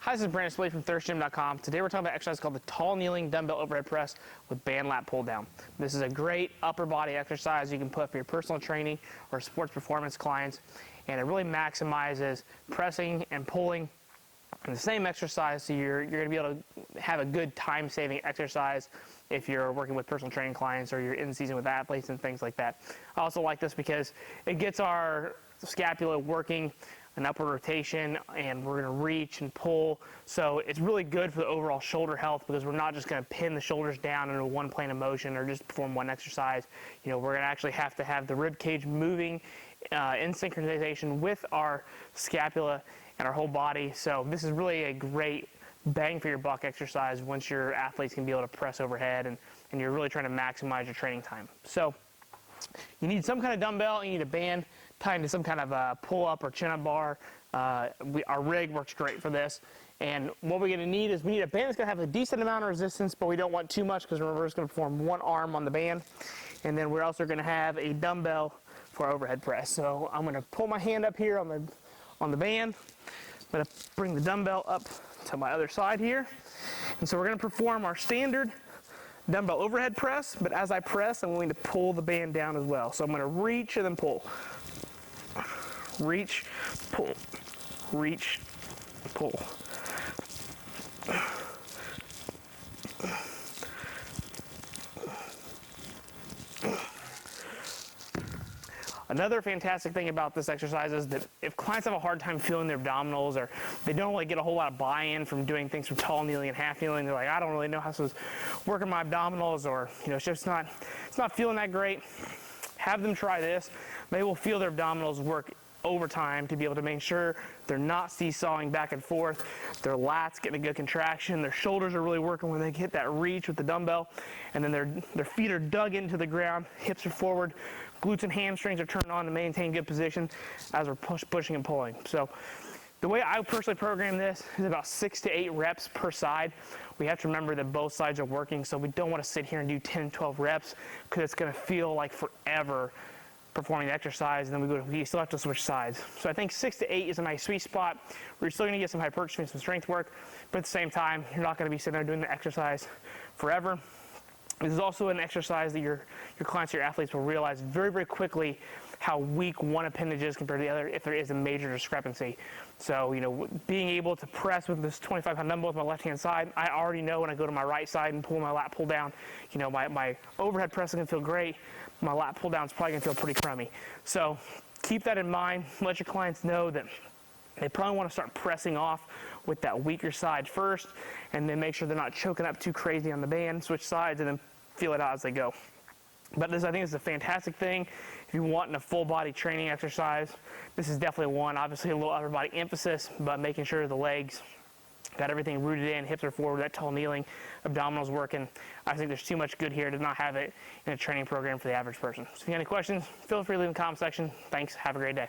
Hi, this is Brandon Splay from thirstgym.com. Today we're talking about an exercise called the tall kneeling dumbbell overhead press with band lat pull down. This is a great upper body exercise you can put for your personal training or sports performance clients, and it really maximizes pressing and pulling in the same exercise, so you're going to be able to have a good time-saving exercise if you're working with personal training clients or you're in season with athletes and things like that. I also like this because it gets our scapula working an upward rotation, and we're going to reach and pull. So it's really good for the overall shoulder health because we're not just going to pin the shoulders down into one plane of motion or just perform one exercise. You know, we're going to actually have to have the rib cage moving in synchronization with our scapula and our whole body. So this is really a great bang for your buck exercise once your athletes can be able to press overhead and you're really trying to maximize your training time. So you need some kind of dumbbell, you need a band tied into some kind of a pull-up or chin-up bar. Our rig works great for this. And what we're going to need is we need a band that's going to have a decent amount of resistance, but we don't want too much because we're just going to perform one arm on the band. And then we're also going to have a dumbbell for our overhead press. So I'm going to pull my hand up here on the band. I'm going to bring the dumbbell up to my other side here. And so we're going to perform our standard dumbbell overhead press, but as I press, I'm going to pull the band down as well. So I'm going to reach and then pull. Reach, pull, reach, pull. Another fantastic thing about this exercise is that if clients have a hard time feeling their abdominals, or they don't really get a whole lot of buy-in from doing things from tall kneeling and half kneeling, they're like, I don't really know how to work on my abdominals, or it's just not feeling that great. Have them try this. They will feel their abdominals work over time to be able to make sure they're not seesawing back and forth, their lats getting a good contraction, their shoulders are really working when they hit that reach with the dumbbell, and then their feet are dug into the ground, hips are forward, glutes and hamstrings are turned on to maintain good position as we're pushing and pulling. So the way I personally program this is about 6 to 8 reps per side. We have to remember that both sides are working, so we don't want to sit here and do 10, 12 reps because it's going to feel like forever performing the exercise, and then we still have to switch sides. So I think 6 to 8 is a nice sweet spot where you're still going to get some hypertrophy and some strength work, but at the same time, you're not going to be sitting there doing the exercise forever. This is also an exercise that your clients or your athletes will realize very, very quickly how weak one appendage is compared to the other if there is a major discrepancy. So, being able to press with this 25-pound dumbbell with my left-hand side, I already know when I go to my right side and pull my lat pull down, my overhead press is going to feel great. My lat pull down is probably going to feel pretty crummy. So keep that in mind. Let your clients know that they probably want to start pressing off with that weaker side first, and then make sure they're not choking up too crazy on the band, switch sides, and then feel it out as they go. But I think this is a fantastic thing if you want a full body training exercise. This is definitely one. Obviously a little upper body emphasis, but making sure the legs got everything rooted in, hips are forward, that tall kneeling, abdominals working. I think there's too much good here to not have it in a training program for the average person. So if you have any questions, feel free to leave in the comment section. Thanks. Have a great day.